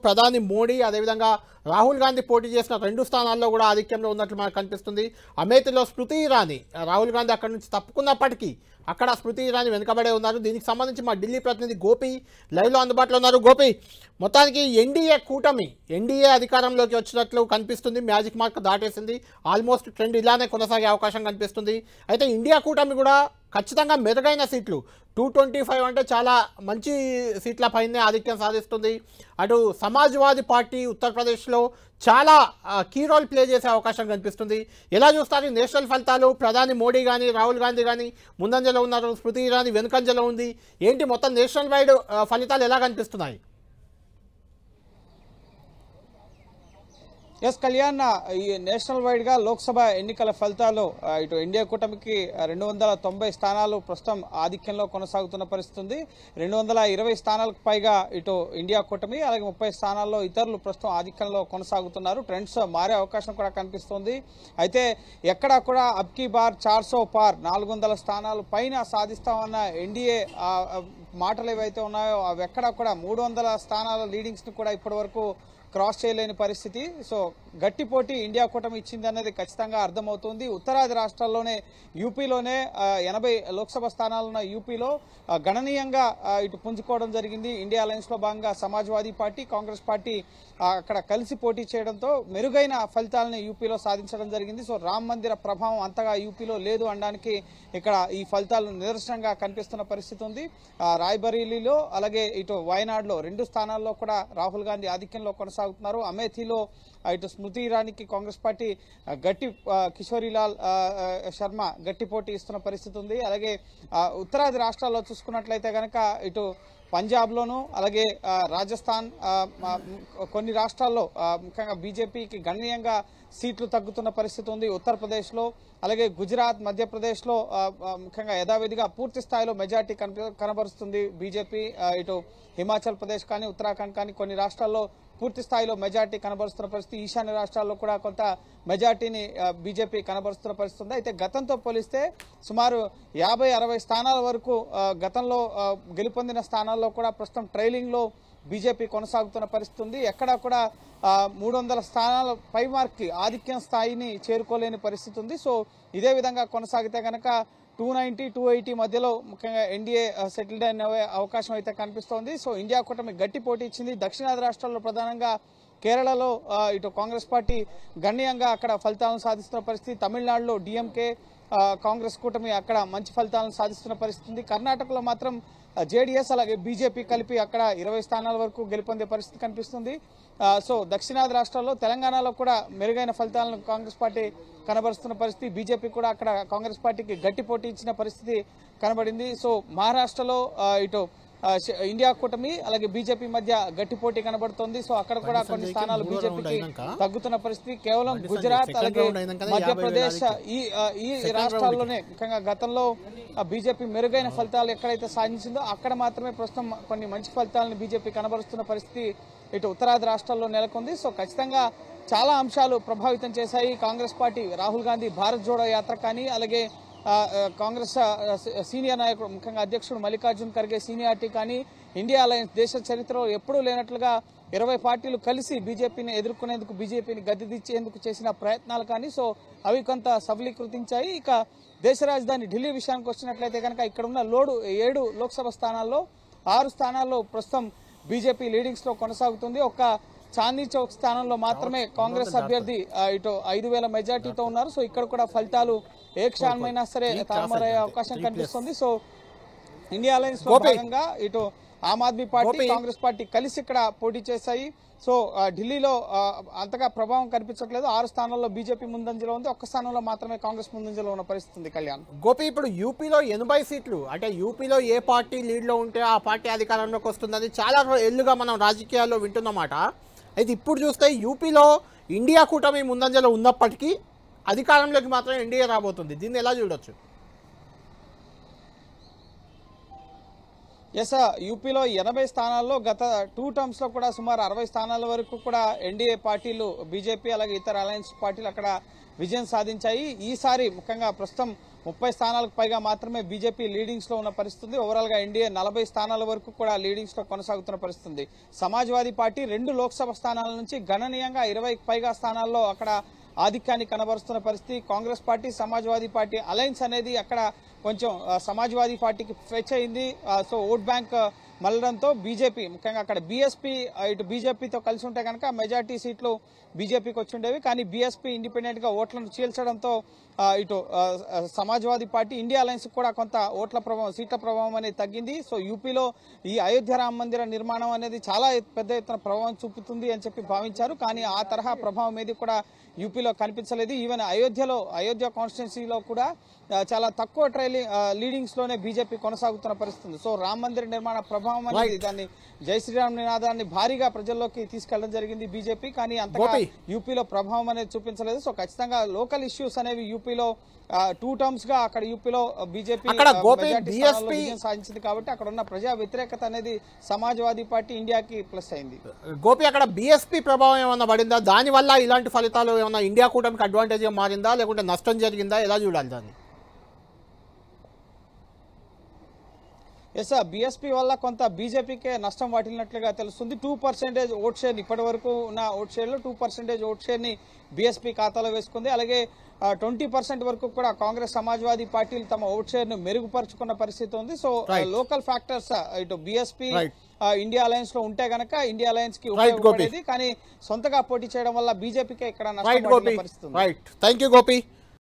ప్రధాని మోడీ అదేవిధంగా రాహుల్ గాంధీ పోటీ చేసిన 2 స్థానాల్లో కూడా ఆధిక్యంలో ఉన్నట్లు మనకు కనిపిస్తుంది. అమేథీలో స్మృతి ఇరానీ, రాహుల్ గాంధీ అక్కడి నుంచి తప్పుకున్నప్పటికీ అక్కడ స్మృతి ఇరానీ వెనుకబడే ఉన్నారు. దీనికి సంబంధించి మా ఢిల్లీ ప్రతినిధి గోపి లైవ్లో అందుబాటులో ఉన్నారు. గోపి, మొత్తానికి ఎన్డీఏ అధికారంలోకి వచ్చినట్లు కనిపిస్తుంది. మ్యాజిక్ మార్క్ దాటేసింది. ఆల్మోస్ట్ ట్రెండ్ ఇలానే కొనసాగే అవకాశం కనిపిస్తుంది. అయితే ఇండియా కూటమి కూడా ఖచ్చితంగా మెరుగైన సీట్లు 225 అంటే చాలా మంచి సీట్ల పైనే ఆధిక్యం సాధిస్తుంది. అటు సమాజ్వాదీ పార్టీ ఉత్తరప్రదేశ్లో చాలా కీ రోల్ ప్లే చేసే అవకాశం కనిపిస్తుంది. ఎలా చూస్తారు నేషనల్ ఫలితాలు? ప్రధాని మోడీ కానీ రాహుల్ గాంధీ కానీ ముందంజలో ఉన్నారు, స్మృతి ఇరానీ వెనుకంజలో ఉంది. ఏంటి మొత్తం నేషనల్ వైడ్ ఫలితాలు ఎలా కనిపిస్తున్నాయి? ఎస్ కళ్యాణ్, ఈ నేషనల్ వైడ్గా లోక్సభ ఎన్నికల ఫలితాలు ఇటు ఎన్డీఏ కూటమికి 290 స్థానాలు ప్రస్తుతం ఆధిక్యంలో కొనసాగుతున్న పరిస్థితి ఉంది. 220 స్థానాలకు పైగా ఇటు ఇండియా కూటమి, అలాగే 30 స్థానాల్లో ఇతరులు ప్రస్తుతం ఆధిక్యంలో కొనసాగుతున్నారు. ట్రెండ్స్ మారే అవకాశం కూడా కనిపిస్తుంది. అయితే ఎక్కడా కూడా అబ్కీ బార్ 400 పార్ 400 స్థానాలు పైన సాధిస్తామన్న ఎన్డీఏ మాటలు ఏవైతే ఉన్నాయో అవి ఎక్కడా కూడా 300 స్థానాల లీడింగ్స్ని కూడా ఇప్పటి వరకు క్రాస్ చేయలేని పరిస్థితి. సో గట్టి పోటీ ఇండియా కూటమి ఇచ్చింది అనేది ఖచ్చితంగా అర్థమవుతుంది. ఉత్తరాది రాష్ట్రాల్లోనే యూపీలోనే 80 లోక్సభ స్థానాలున్న యూపీలో గణనీయంగా ఇటు పుంజుకోవడం జరిగింది. ఇండియా అలయన్స్లో భాగంగా సమాజ్వాదీ పార్టీ, కాంగ్రెస్ పార్టీ అక్కడ కలిసి పోటీ చేయడంతో మెరుగైన ఫలితాలను యూపీలో సాధించడం జరిగింది. సో రామ్ మందిర ప్రభావం అంతగా యూపీలో లేదు అనడానికి ఇక్కడ ఈ ఫలితాలు నిదర్శనంగా కనిపిస్తున్న పరిస్థితి ఉంది. రాయ్బరేలీలో అలాగే ఇటు వయనాడ్లో 2 స్థానాల్లో కూడా రాహుల్ గాంధీ ఆధిక్యంలో కొనసాగుతున్నారు. అమేథీలో ఇటు స్మృతి ఇరానీకి కాంగ్రెస్ పార్టీ గట్టి, కిషోరీలాల్ శర్మ గట్టి పోటీ ఇస్తున్న పరిస్థితి ఉంది. అలాగే ఉత్తరాది రాష్ట్రాల్లో చూసుకున్నట్లయితే కనుక ఇటు పంజాబ్లోను అలాగే రాజస్థాన్ కొన్ని రాష్ట్రాల్లో ముఖ్యంగా బీజేపీకి గణనీయంగా సీట్లు తగ్గుతున్న పరిస్థితి ఉంది. ఉత్తరప్రదేశ్లో అలాగే గుజరాత్, మధ్యప్రదేశ్లో ముఖ్యంగా యథావిధిగా పూర్తి స్థాయిలో మెజార్టీ కనబరుస్తుంది బీజేపీ. ఇటు హిమాచల్ ప్రదేశ్ కానీ ఉత్తరాఖండ్ కానీ కొన్ని రాష్ట్రాల్లో పూర్తి స్థాయిలో మెజార్టీ కనబరుస్తున్న పరిస్థితి. ఈశాన్య రాష్ట్రాల్లో కూడా కొంత మెజార్టీని బీజేపీ కనబరుస్తున్న పరిస్థితి ఉంది. అయితే గతంతో పోలిస్తే సుమారు 50-60 స్థానాల వరకు గతంలో గెలుపొందిన స్థానాల్లో కూడా ప్రస్తుతం ట్రైలింగ్లో బీజేపీ కొనసాగుతున్న పరిస్థితి ఉంది. ఎక్కడా కూడా 300 స్థానాల పై మార్క్కి ఆధిక్యం స్థాయిని చేరుకోలేని పరిస్థితి ఉంది. సో ఇదే విధంగా కొనసాగితే కనుక 290-280 మధ్యలో ముఖ్యంగా ఎన్డీఏ సెటిల్డ్ అయిన అవకాశం అయితే కనిపిస్తోంది. సో ఇండియా కూటమి గట్టి పోటీ ఇచ్చింది. దక్షిణాది రాష్ట్రాల్లో ప్రధానంగా కేరళలో ఇటు కాంగ్రెస్ పార్టీ గణనీయంగా అక్కడ ఫలితాలను సాధిస్తున్న పరిస్థితి. తమిళనాడులో డిఎంకే కాంగ్రెస్ కూటమి అక్కడ మంచి ఫలితాలను సాధిస్తున్న పరిస్థితి ఉంది. కర్ణాటకలో మాత్రం జేడీఎస్ అలాగే బీజేపీ కలిపి అక్కడ 20 స్థానాల వరకు గెలుపొందే పరిస్థితి కనిపిస్తుంది. సో దక్షిణాది రాష్ట్రాల్లో తెలంగాణలో కూడా మెరుగైన ఫలితాలను కాంగ్రెస్ పార్టీ కనబరుస్తున్న పరిస్థితి. బీజేపీ కూడా అక్కడ కాంగ్రెస్ పార్టీకి గట్టి పోటీ ఇచ్చిన పరిస్థితి కనబడింది. సో మహారాష్ట్రలో ఇటు ఇండియా కూటమి అలాగే బీజేపీ మధ్య గట్టి పోటీ కనబడుతోంది. సో అక్కడ కూడా కొన్ని స్థానాలు బీజేపీకి తగ్గుతున్న పరిస్థితి. కేవలం గుజరాత్ అలాగే మధ్యప్రదేశ్ ఈ రాష్ట్రాల్లోనే ముఖ్యంగా గతంలో బీజేపీ మెరుగైన ఫలితాలు ఎక్కడైతే సాధించిందో అక్కడ మాత్రమే ప్రస్తుతం కొన్ని మంచి ఫలితాలను బీజేపీ కనబరుస్తున్న పరిస్థితి ఇటు ఉత్తరాది రాష్ట్రాల్లో నెలకొంది. సో ఖచ్చితంగా చాలా అంశాలు ప్రభావితం చేశాయి కాంగ్రెస్ పార్టీ. రాహుల్ గాంధీ భారత్ జోడో యాత్ర కానీ అలాగే కాంగ్రెస్ సీనియర్ నాయకుడు ముఖ్యంగా అధ్యక్షుడు మల్లికార్జున్ ఖర్గే సీనియారిటీ కానీ, ఇండియా అలయన్స్ దేశ చరిత్రలో ఎప్పుడూ లేనట్లుగా 20 పార్టీలు కలిసి బీజేపీని ఎదుర్కొనేందుకు, బీజేపీని గద్దెదిచ్చేందుకు చేసిన ప్రయత్నాలు కానీ సో అవి కొంత సఫలీకృతించాయి. ఇక దేశ రాజధాని ఢిల్లీ విషయానికి వచ్చినట్లయితే కనుక ఇక్కడ ఉన్న 7 లోక్సభ స్థానాల్లో 6 స్థానాల్లో ప్రస్తుతం బీజేపీ లీడింగ్స్లో కొనసాగుతుంది. ఒక్క చాందీ చౌక్ స్థానంలో మాత్రమే కాంగ్రెస్ అభ్యర్థి ఇటు 5,000 మెజార్టీతో ఉన్నారు. సో ఇక్కడ కూడా ఫలితాలు ఏ క్షణమైనా సరే తారుమారయ్యే అవకాశం కనిపిస్తుంది. సో ఇండియా అలయన్స్ లో భాగంగా ఇటు ఆమ్ ఆద్మీ పార్టీ, కాంగ్రెస్ పార్టీ కలిసి ఇక్కడ పోటీ చేశాయి. సో ఢిల్లీలో అంతగా ప్రభావం కనిపించట్లేదు. 6 స్థానాల్లో బీజేపీ ముందంజలో ఉంది, ఒక్క స్థానంలో మాత్రమే కాంగ్రెస్ ముందంజలో ఉన్న పరిస్థితి ఉంది. కళ్యాణ్, గోపి, ఇప్పుడు యూపీలో 80 సీట్లు అంటే యూపీలో ఏ పార్టీ లీడ్లో ఉంటే ఆ పార్టీ అధికారంలోకి వస్తుందని చాలా ఏళ్లుగా మనం రాజకీయాల్లో వింటున్నమాట. అయితే ఇప్పుడు చూస్తే యూపీలో ఇండియా కూటమి ముందంజలో ఉన్నప్పటికీ అధికారంలోకి మాత్రం ఎన్డీఏ రాబోతుంది. దీన్ని ఎలా చూడొచ్చు? ఎస్, యూపీలో 80 స్థానాల్లో గత 2 టర్మ్స్ లో కూడా సుమారు 60 స్థానాల వరకు కూడా ఎన్డీఏ పార్టీలు, బీజేపీ అలాగే ఇతర అలయన్స్ పార్టీలు అక్కడ విజయం సాధించాయి. ఈసారి ముఖ్యంగా ప్రస్తుతం 30 స్థానాలకు పైగా మాత్రమే బీజేపీ లీడింగ్స్ లో ఉన్న పరిస్థితి. ఓవరాల్ గా ఎన్డీఏ 40 స్థానాల వరకు కూడా లీడింగ్స్ లో కొనసాగుతున్న పరిస్థితి. సమాజ్వాదీ పార్టీ 2 లోక్సభ స్థానాల నుంచి గణనీయంగా 20కి పైగా స్థానాల్లో అక్కడ ఆధిక్యాన్ని కనబరుస్తున్న పరిస్థితి. Congress party, Samajwadi party alliance అనేది అక్కడ కొంచెం సమాజ్వాదీ పార్టీకి ఫెచ్ అయింది. సో ఓట్ బ్యాంక్ మళ్ళడంతో బీజేపీ ముఖ్యంగా అక్కడ బీఎస్పీ ఇటు బీజేపీతో కలిసి ఉంటే కనుక మెజార్టీ సీట్లు బీజేపీకి వచ్చి ఉండేవి. కానీ బీఎస్పీ ఇండిపెండెంట్ గా ఓట్లను చీల్చడంతో ఇటు సమాజ్వాదీ పార్టీ, ఇండియా అలయన్స్ కూడా కొంత ఓట్ల ప్రభావం, సీట్ల ప్రభావం అనేది తగ్గింది. సో యూపీలో ఈ అయోధ్య రామ మందిర నిర్మాణం అనేది చాలా పెద్ద ఎత్తున ప్రభావం చూపుతుంది అని చెప్పి భావించారు. కానీ ఆ తరహా ప్రభావం ఏది కూడా యూపీలో కనిపించలేదు. ఈవెన్ అయోధ్య కాన్స్టిట్యున్సీలో కూడా చాలా తక్కువ లీడింగ్స్ లోనే బీజేపీ కొనసాగుతున్న పరిస్థితి. సో రామ మందిర నిర్మాణ ప్రభావం అనేది దాన్ని జై శ్రీరామ్ నినాదాన్ని భారీగా ప్రజల్లోకి తీసుకెళ్లడం జరిగింది బీజేపీ. కానీ అంతగా యూపీలో ప్రభావం అనేది చూపించలేదు. సో ఖచ్చితంగా లోకల్ ఇష్యూస్ అనేవి యూపీలో 2 టర్మ్స్ గా అక్కడ యూపీలో బీజేపీ విజయం సాధించింది. కాబట్టి అక్కడ ఉన్న ప్రజా వ్యతిరేకత అనేది సమాజ్వాదీ పార్టీ ఇండియాకి ప్లస్ అయింది. గోపి, అక్కడ బీఎస్పీ ప్రభావం ఏమన్నా పడిందా? దానివల్ల ఇలాంటి ఫలితాలు ఏమన్నా ఇండియా కూటమికి అడ్వాంటేజ్ గా మారిందా, లేకుంటే నష్టం జరిగిందా? ఎలా చూడాలి దాన్ని? ఎస్, బీఎస్పీ వల్ల కొంత బీజేపీకే నష్టం వాటిల్లినట్లుగా తెలుస్తుంది. 2% ఓట్ షేర్, ఇప్పటి వరకు ఉన్న ఓట్ షేర్ లో 2% ఓట్ షేర్ ని బీఎస్పీ ఖాతాలో వేసుకుంది. అలాగే 20% వరకు కూడా కాంగ్రెస్, సమాజ్వాదీ పార్టీలు తమ ఓట్ షేర్ ను మెరుగుపరుచుకున్న పరిస్థితి ఉంది. సో లోకల్ ఫ్యాక్టర్స్ ఇటు బీఎస్పీ, ఇండియా అలయన్స్ లో ఉంటే గనక ఇండియా అలయన్స్ కి ఉపయోగపడేది. కానీ సొంతగా పోటీ చేయడం వల్ల బీజేపీకే ఇక్కడ నష్టం వాటిల్లిన పరిస్థితి ఉంది. Thank you Gopi.